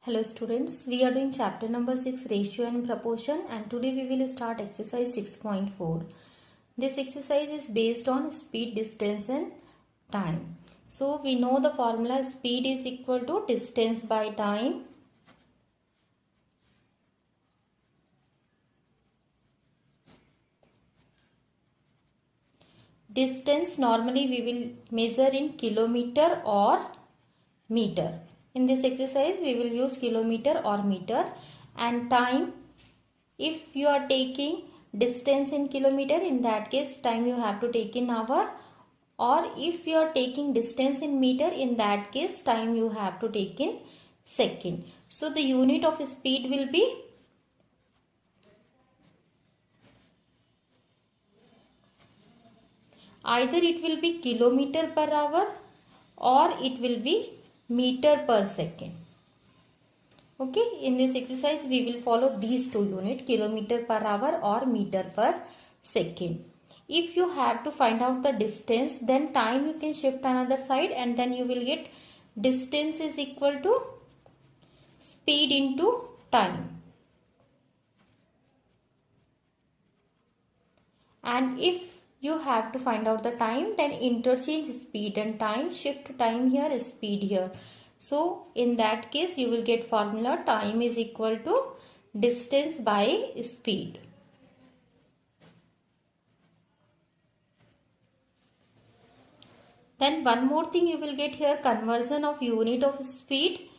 Hello students, we are doing chapter number 6 ratio and proportion, and today we will start exercise 6.4. This exercise is based on speed, distance and time. So we know the formula speed is equal to distance by time. Distance normally we will measure in kilometer or meter. In this exercise we will use kilometer or meter, and time, if you are taking distance in kilometer, in that case time you have to take in hour, or if you are taking distance in meter, in that case time you have to take in second. So the unit of speed will be either it will be kilometer per hour or it will be meter per second. Okay, in this exercise we will follow these two units, kilometer per hour or meter per second. If you have to find out the distance, then time you can shift another side and then you will get distance is equal to speed into time. And if you have to find out the time, then interchange speed and time, shift time here, speed here. So in that case you will get formula time is equal to distance by speed. Then one more thing you will get here, conversion of unit of speed.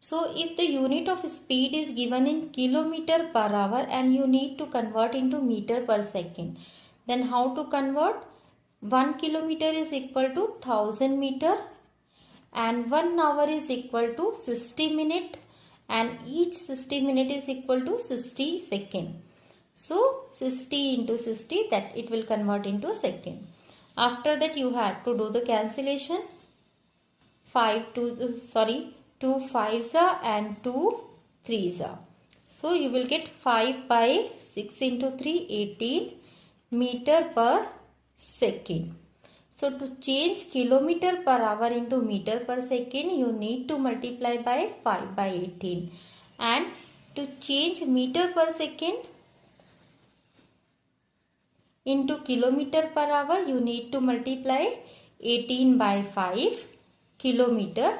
So if the unit of speed is given in kilometer per hour and you need to convert into meter per second, then how to convert? 1 kilometer is equal to 1000 meter and 1 hour is equal to 60 minute, and each 60 minute is equal to 60 second. So 60 into 60, that it will convert into second. After that you have to do the cancellation. 2 5s and 2 3s. So you will get 5 by 6 into 3, 18 meter per second. So to change kilometer per hour into meter per second, you need to multiply by 5 by 18. And to change meter per second into kilometer per hour, you need to multiply 18 by 5 kilometer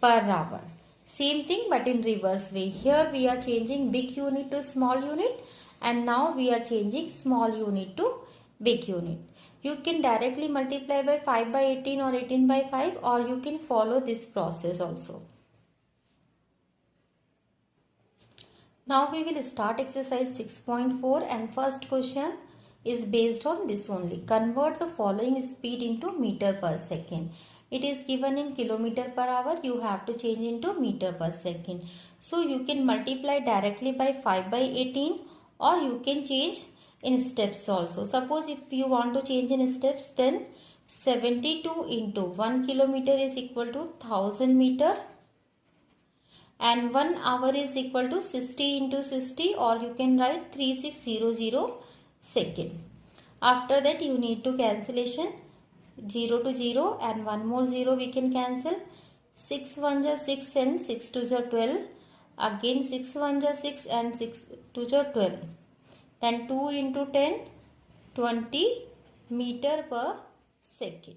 per hour. Same thing but in reverse way. Here we are changing big unit to small unit, and now we are changing small unit to big unit. You can directly multiply by 5 by 18 or 18 by 5, or you can follow this process also. Now we will start exercise 6.4, and first question is based on this only. Convert the following speed into meter per second. It is given in kilometer per hour, you have to change into meter per second. So you can multiply directly by 5 by 18, or you can change in steps also. Suppose if you want to change in steps, then 72 into 1 kilometer is equal to 1000 meter, and 1 hour is equal to 60 into 60, or you can write 3600 second. After that you need to cancellation, 0 to 0 and one more 0 we can cancel. 6 1s are 6 and 6 2s are 12. Again 6 1s are 6 and 6 2s are 12. Then 2 into 10, 20 meter per second.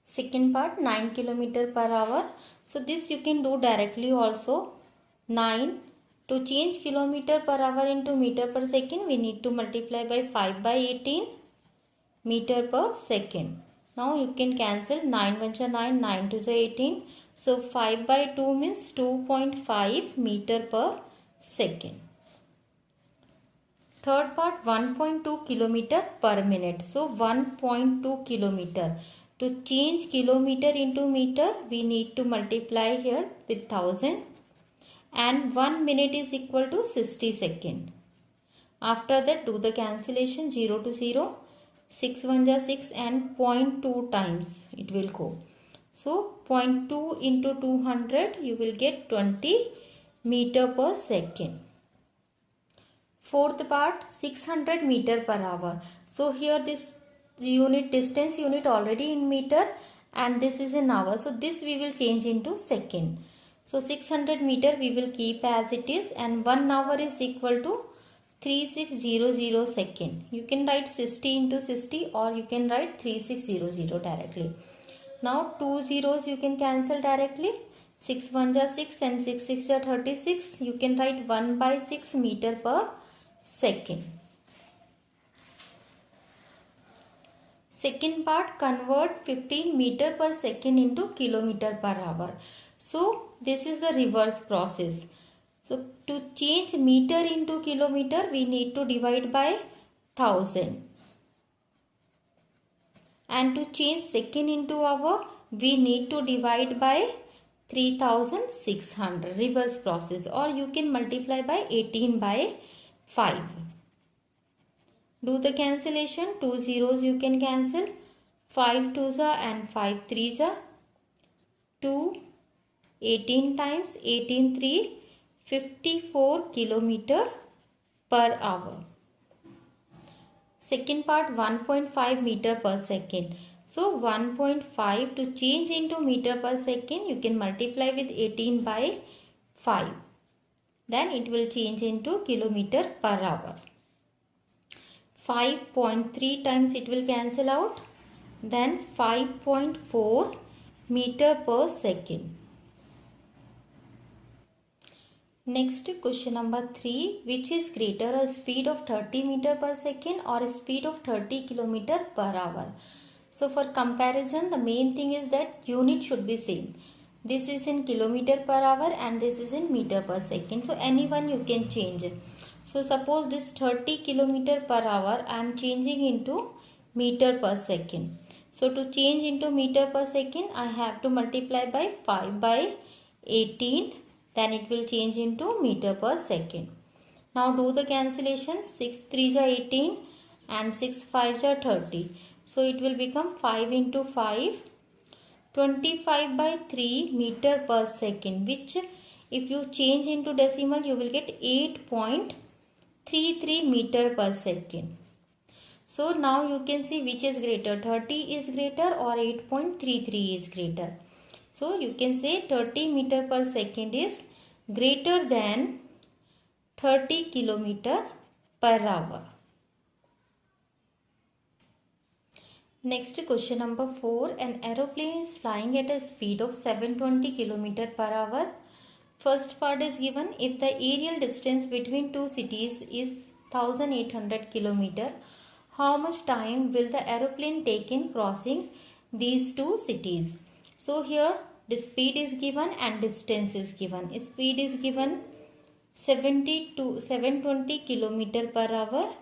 Second part, 9 kilometer per hour. So this you can do directly also. 9, to change kilometer per hour into meter per second, we need to multiply by 5 by 18 meter per second. Now you can cancel, 9 1s are 9, 9 2s are 18. So 5 by 2 means 2.5 meter per second. Third part, 1.2 kilometer per minute. So 1.2 kilometer. To change kilometer into meter, we need to multiply here with 1000. And 1 minute is equal to 60 second. After that do the cancellation, 0 to 0. 6 1s are 6 and 0.2 times it will go. So 0.2 into 200, you will get 20 meter per second. Fourth part, 600 meter per hour. So here this unit, distance unit already in meter, and this is in hour. So this we will change into second. So 600 meter we will keep as it is, and 1 hour is equal to 3600 second. You can write 60 into 60 or you can write 3600 directly. Now 2 zeros you can cancel directly. 6 1 are 6 and 6 6 are 36. You can write 1 by 6 meter per second. Second part, convert 15 meter per second into kilometer per hour. So this is the reverse process. So to change meter into kilometer, we need to divide by 1000. And to change second into hour, we need to divide by 3600. Reverse process, or you can multiply by 18 by 5. Do the cancellation. 2 zeros you can cancel. 5 2s and 5 3s. 2 18 times 18 3 54 kilometer per hour. Second part, 1.5 meter per second. So 1.5 to change into meter per second, you can multiply with 18 by 5. Then it will change into kilometer per hour. 5.3 times it will cancel out. Then 5.4 meter per second. Next, question number 3. Which is greater, a speed of 30 meter per second or a speed of 30 kilometer per hour? So for comparison, the main thing is that unit should be same. This is in kilometer per hour and this is in meter per second. So anyone you can change it. So suppose this 30 kilometer per hour I am changing into meter per second. So to change into meter per second, I have to multiply by 5 by 18. Then it will change into meter per second. Now do the cancellation. 6 3s are 18 and 6 5s are 30. So it will become 5 into 5. 25 by 3 meter per second, which if you change into decimal you will get 8.33 meter per second. So now you can see which is greater, 30 is greater or 8.33 is greater. So you can say 30 meter per second is greater than 30 kilometer per hour. Next, question number 4. An aeroplane is flying at a speed of 720 km per hour. First part is given. If the aerial distance between two cities is 1800 km, how much time will the aeroplane take in crossing these two cities? So here the speed is given and distance is given. Speed is given 720 km per hour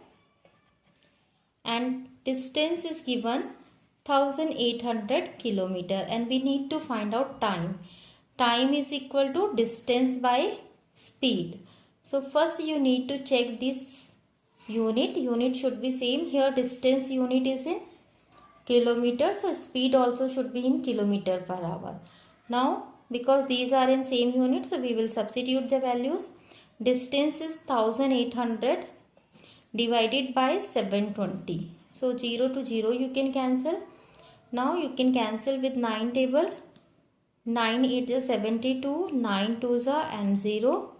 and distance is given 1800 km, and we need to find out time. Time is equal to distance by speed. So first you need to check this unit. Unit should be same. Here distance unit is in kilometer, so speed also should be in kilometer per hour. Now because these are in same unit, so we will substitute the values. Distance is 1800 divided by 720. So 0 to 0 you can cancel. Now you can cancel with 9 table. 9 8 is 72, 9 2s are and 0.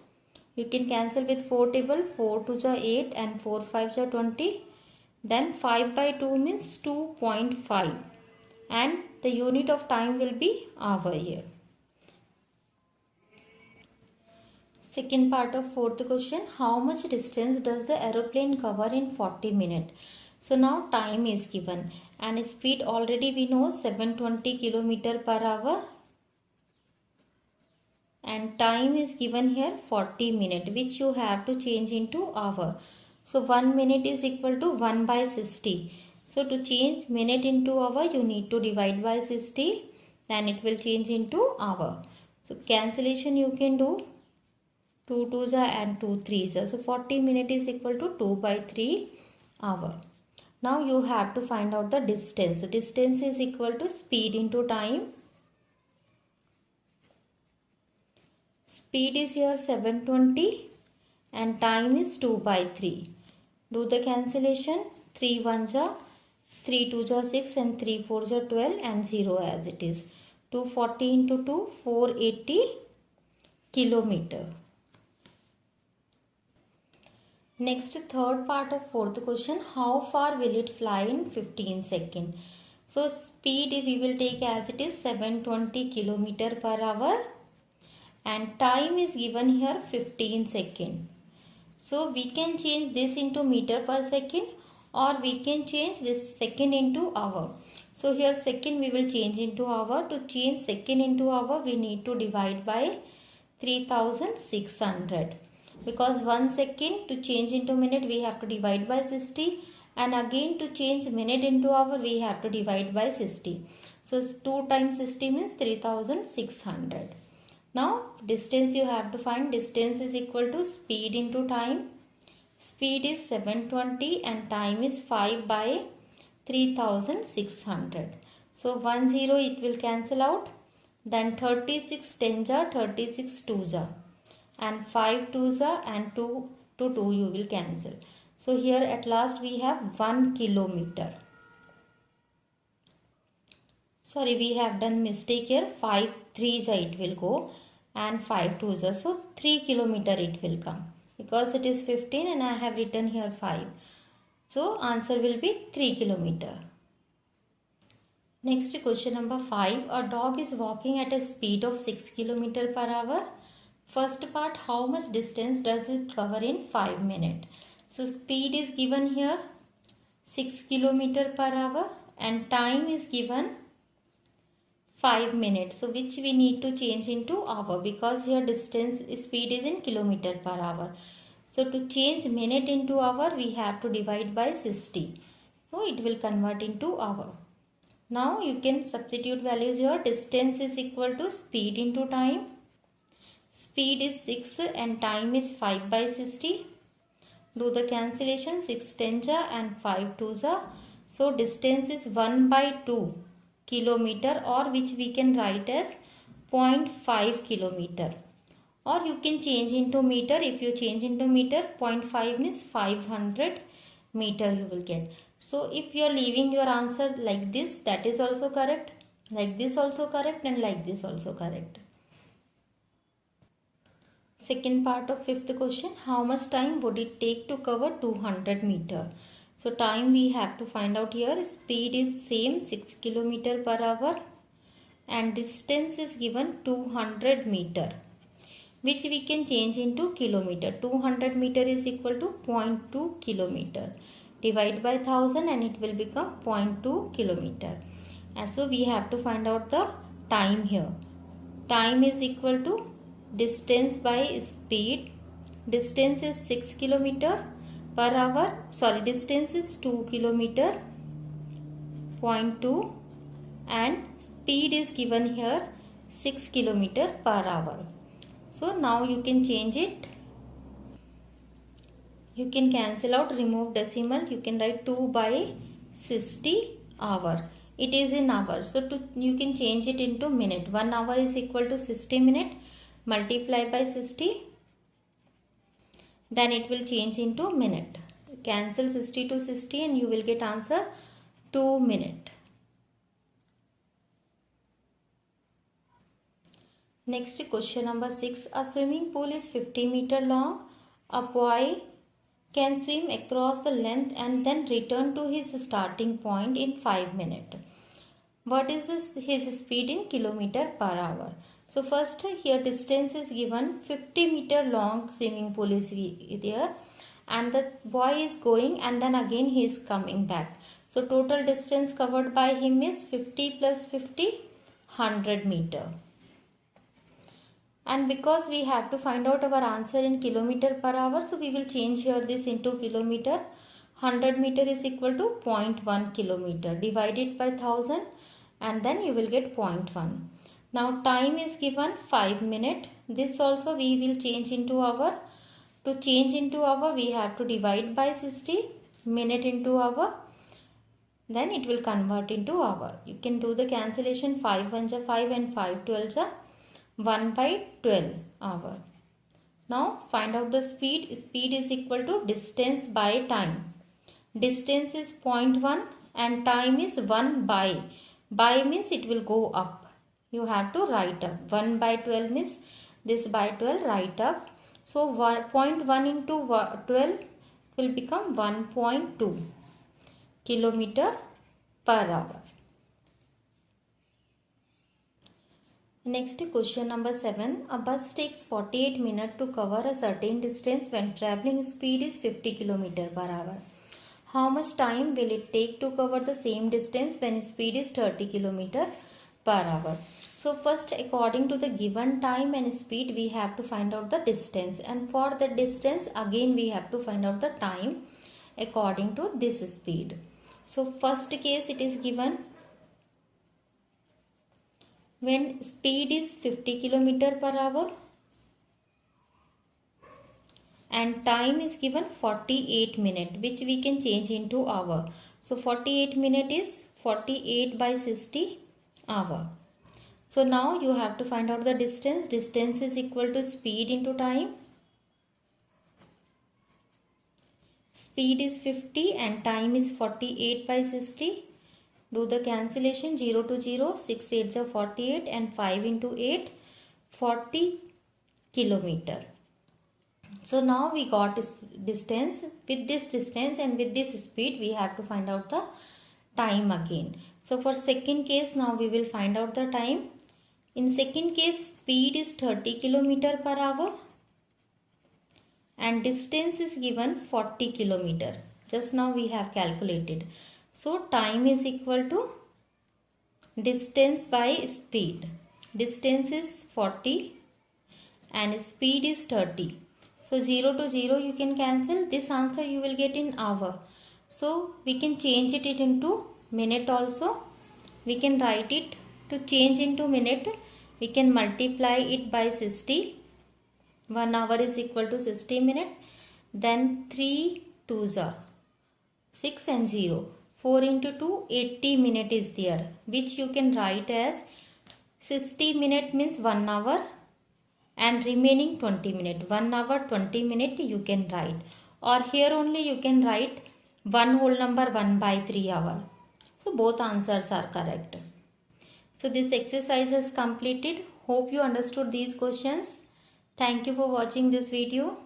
You can cancel with 4 table. 4 2s are 8 and 4 5s are 20. Then 5 by 2 means 2.5 and the unit of time will be hour here. Second part of fourth question. How much distance does the aeroplane cover in 40 minutes? So now time is given and speed already we know 720 km per hour and time is given here 40 minutes, which you have to change into hour. So 1 minute is equal to 1 by 60. So to change minute into hour you need to divide by 60, then it will change into hour. So cancellation you can do. 2 2s are and 2 3s are. So 40 minutes is equal to 2 by 3 hour. Now you have to find out the distance. Distance is equal to speed into time. Speed is here 720 and time is 2 by 3. Do the cancellation. 3 1s are, 3 2s are 6 and 3 4s are 12 and 0 as it is. 240 into 2, 480 kilometer. Next, third part of fourth question. How far will it fly in 15 seconds? So speed we will take as it is 720 kilometer per hour and time is given here 15 seconds. So we can change this into meter per second or we can change this second into hour. So here second we will change into hour. To change second into hour we need to divide by 3600. Because 1 second to change into minute we have to divide by 60 and again to change minute into hour we have to divide by 60. So 2 times 60 means 3600. Now distance you have to find. Distance is equal to speed into time. Speed is 720 and time is 5 by 3600. So 10 it will cancel out. Then 36 10 ja, 36 2 ja. And 5 2s and 2 to 2 you will cancel. So here at last we have 1 kilometer. Sorry, we have done mistake here. 5 3s it will go and 5 2s. So 3 kilometer it will come. Because it is 15 and I have written here 5. So answer will be 3 kilometer. Next question number 5. A dog is walking at a speed of 6 kilometer per hour. First part, how much distance does it cover in 5 minutes? So speed is given here 6 kilometer per hour and time is given 5 minutes. So which we need to change into hour because here distance speed is in kilometer per hour. So to change minute into hour we have to divide by 60. So it will convert into hour. Now you can substitute values here. Distance is equal to speed into time. Speed is 6 and time is 5 by 60. Do the cancellation. 6 10 ja and 5 2 ja. So distance is 1 by 2 kilometer or which we can write as 0.5 kilometer. Or you can change into meter. If you change into meter, 0.5 means 500 meter you will get. So if you are leaving your answer like this, that is also correct. Like this also correct and like this also correct. Second part of fifth question. How much time would it take to cover 200 meter? So time we have to find out here. Speed is same 6 kilometer per hour and distance is given 200 meter. Which we can change into kilometer. 200 meter is equal to 0.2 kilometer. Divide by 1000 and it will become 0.2 kilometer. And so we have to find out the time here. Time is equal to distance by speed. Distance is 6 kilometer per hour. Sorry, distance is 2 kilometer. 0.2 and speed is given here 6 kilometer per hour. So now you can change it. You can cancel out, remove decimal. You can write 2 by 60 hour. It is in hour. So you can change it into minute. 1 hour is equal to 60 minute. Multiply by 60. Then it will change into minute. Cancel 60 to 60 and you will get answer 2 minute. Next question number 6. A swimming pool is 50 meter long. A boy can swim across the length and then return to his starting point in 5 minutes. What is his speed in kilometer per hour? So first here distance is given. 50 meter long swimming pool is there and the boy is going and then again he is coming back. So total distance covered by him is 50 plus 50, 100 meter. And because we have to find out our answer in kilometer per hour, so we will change here this into kilometer. 100 meter is equal to 0.1 kilometer. Divide it by 1000 and then you will get 0.1. Now time is given 5 minutes. This also we will change into hour. To change into hour we have to divide by 60. Minute into hour. Then it will convert into hour. You can do the cancellation. 5 1 ja 5 and 5 12 ja 1 by 12 hour. Now find out the speed. Speed is equal to distance by time. Distance is 0.1 and time is 1 by. By means it will go up. You have to write up. 1 by 12 means This by 12 write up. So 0.1 into 12 will become 1.2 kilometer per hour. Next question number 7. A bus takes 48 minutes to cover a certain distance when traveling speed is 50 km per hour. How much time will it take to cover the same distance when speed is 30 km per hour? So first, according to the given time and speed, we have to find out the distance, and for the distance again we have to find out the time according to this speed. So first case, it is given when speed is 50 km per hour and time is given 48 minutes, which we can change into hour. So 48 minutes is 48 by 60 hour. So now you have to find out the distance. Distance is equal to speed into time. Speed is 50 and time is 48 by 60. Do the cancellation. 0 to 0, 6 8s are 48 and 5 into 8, 40 kilometer. So now we got this distance. With this distance and with this speed, we have to find out the time again. So for second case, now we will find out the time. In second case, speed is 30 km per hour and distance is given 40 km. Just now we have calculated. So time is equal to distance by speed. Distance is 40 and speed is 30. So 0 to 0 you can cancel. This answer you will get in hour. So we can change it into minute also. We can write it to change into minute. We can multiply it by 60. 1 hour is equal to 60 minutes. Then 3 2s are 6 and 0. 4 into 2, 80 minutes is there, which you can write as 60 minutes means 1 hour and remaining 20 minutes. 1 hour 20 minutes you can write, or here only you can write 1 whole number 1 by 3 hour. So both answers are correct. So this exercise is completed. Hope you understood these questions. Thank you for watching this video.